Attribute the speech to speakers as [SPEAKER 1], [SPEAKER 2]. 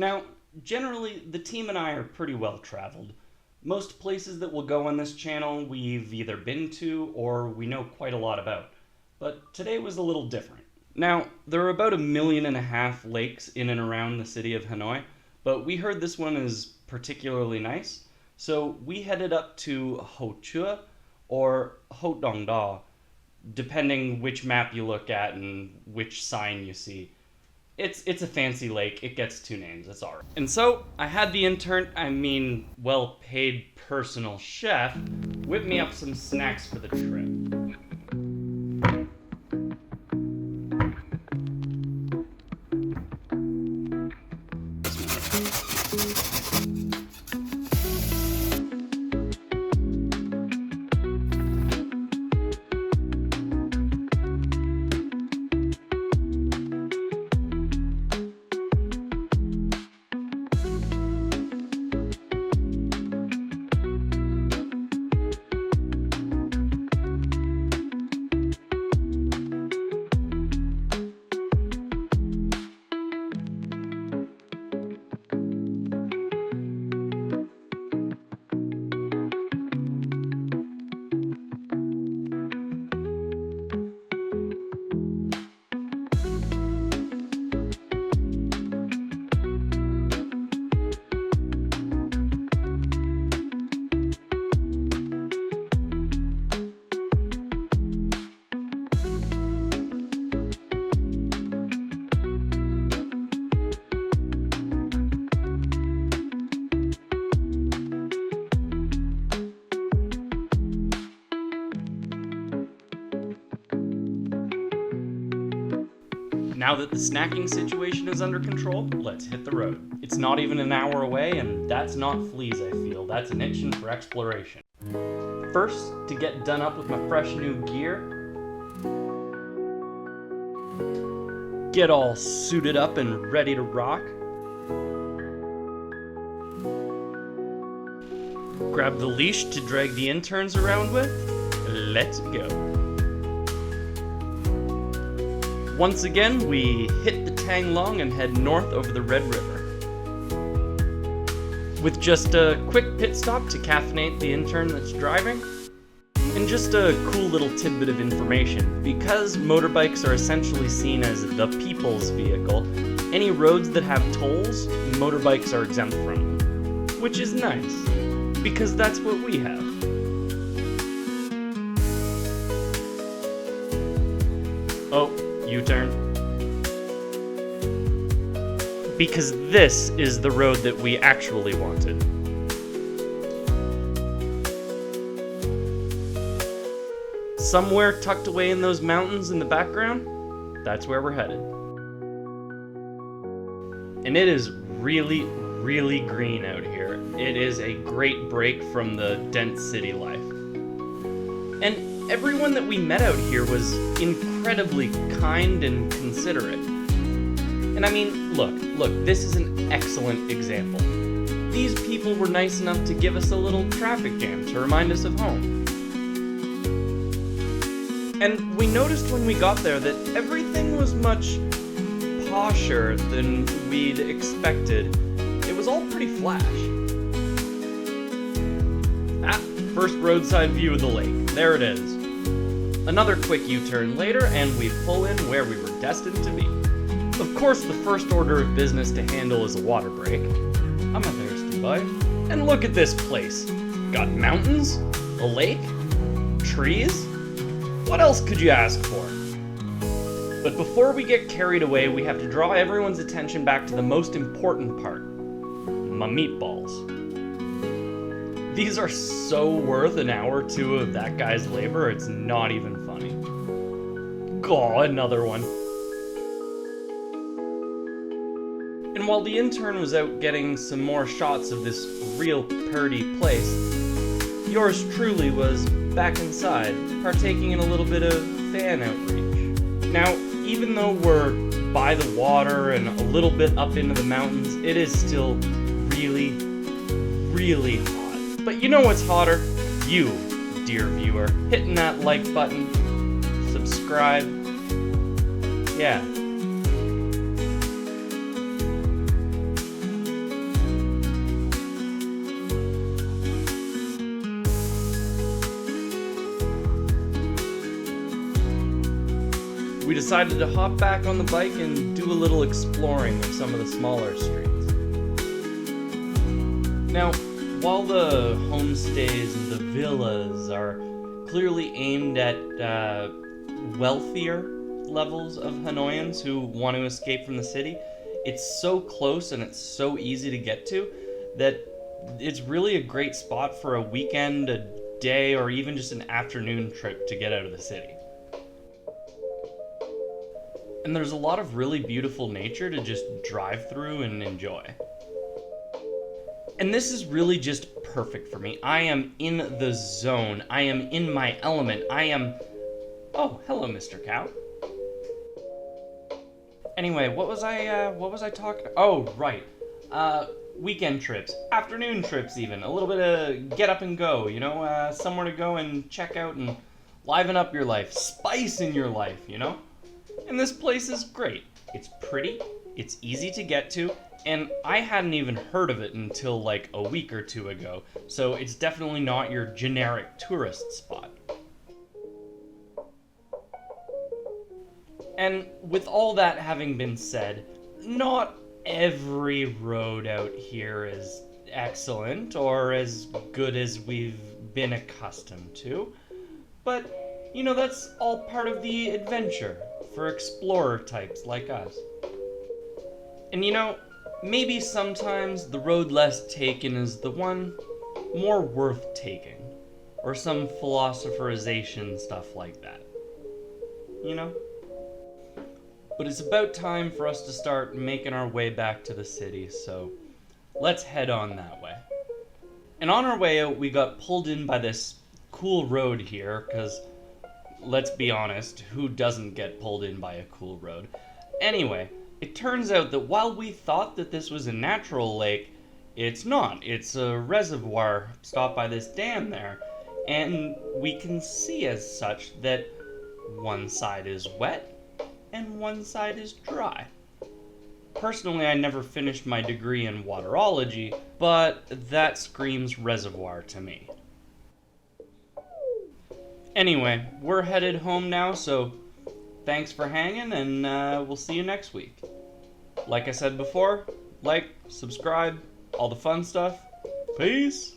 [SPEAKER 1] Now, generally, the team and I are pretty well traveled. Most places that we'll go on this channel we've either been to or we know quite a lot about. But today was a little different. Now, there are about 1.5 million lakes in and around the city of Hanoi, but we heard this one is particularly nice, so we headed up to Chứa or Dong, depending which map you look at and which sign you see. It's a fancy lake. It gets 2 names. It's alright. And so I had the well-paid personal chef whip me up some snacks for the trip. Now that the snacking situation is under control, let's hit the road. It's not even an hour away, and that's not fleas I feel, that's an itching for exploration. First, to get done up with my fresh new gear, get all suited up and ready to rock. Grab the leash to drag the interns around with. Let's go. Once again, we hit the Tang Long and head north over the Red River. With just a quick pit stop to caffeinate the intern that's driving. And just a cool little tidbit of information. Because motorbikes are essentially seen as the people's vehicle, any roads that have tolls, motorbikes are exempt from them. Which is nice, because that's what we have. Oh. U-turn. Because this is the road that we actually wanted. Somewhere tucked away in those mountains in the background, that's where we're headed. And it is really, really green out here. It is a great break from the dense city life. And everyone that we met out here was incredibly kind and considerate. And I mean, look, this is an excellent example. These people were nice enough to give us a little traffic jam to remind us of home. And we noticed when we got there that everything was much posher than we'd expected. It was all pretty flash. First roadside view of the lake. There it is. Another quick U-turn later, and we pull in where we were destined to be. Of course, the first order of business to handle is a water break. I'm a thirsty boy. And look at this place. Got mountains, a lake, trees. What else could you ask for? But before we get carried away, we have to draw everyone's attention back to the most important part. My meatballs. These are so worth an hour or two of that guy's labor, it's not even funny. Oh, another one. And while the intern was out getting some more shots of this real purty place, yours truly was back inside, partaking in a little bit of fan outreach. Now, even though we're by the water and a little bit up into the mountains, it is still really, really hot. But you know what's hotter? You, dear viewer, hitting that like button, subscribe, yeah. decided to hop back on the bike and do a little exploring of some of the smaller streets. Now, while the homestays and the villas are clearly aimed at wealthier levels of Hanoians who want to escape from the city, it's so close and it's so easy to get to that it's really a great spot for a weekend, a day, or even just an afternoon trip to get out of the city. And there's a lot of really beautiful nature to just drive through and enjoy. And this is really just perfect for me. I am in the zone. I am in my element. Oh, hello, Mr. Cow. Anyway, what was I talking? Oh, right. Weekend trips, afternoon trips even, a little bit of get up and go, somewhere to go and check out and liven up your life, spice in your life, And this place is great. It's pretty, it's easy to get to, and I hadn't even heard of it until like a week or two ago, so it's definitely not your generic tourist spot. And with all that having been said, not every road out here is excellent or as good as we've been accustomed to, but that's all part of the adventure for explorer types like us. And maybe sometimes the road less taken is the one more worth taking, or some philosopherization stuff like that. But it's about time for us to start making our way back to the city, so let's head on that way. And on our way out, we got pulled in by this cool road here, because let's be honest, who doesn't get pulled in by a cool road? Anyway, it turns out that while we thought that this was a natural lake, it's not. It's a reservoir stopped by this dam there, and we can see as such that one side is wet and one side is dry. Personally, I never finished my degree in waterology, but that screams reservoir to me. Anyway, we're headed home now, so thanks for hanging, and we'll see you next week. Like I said before, like, subscribe, all the fun stuff. Peace!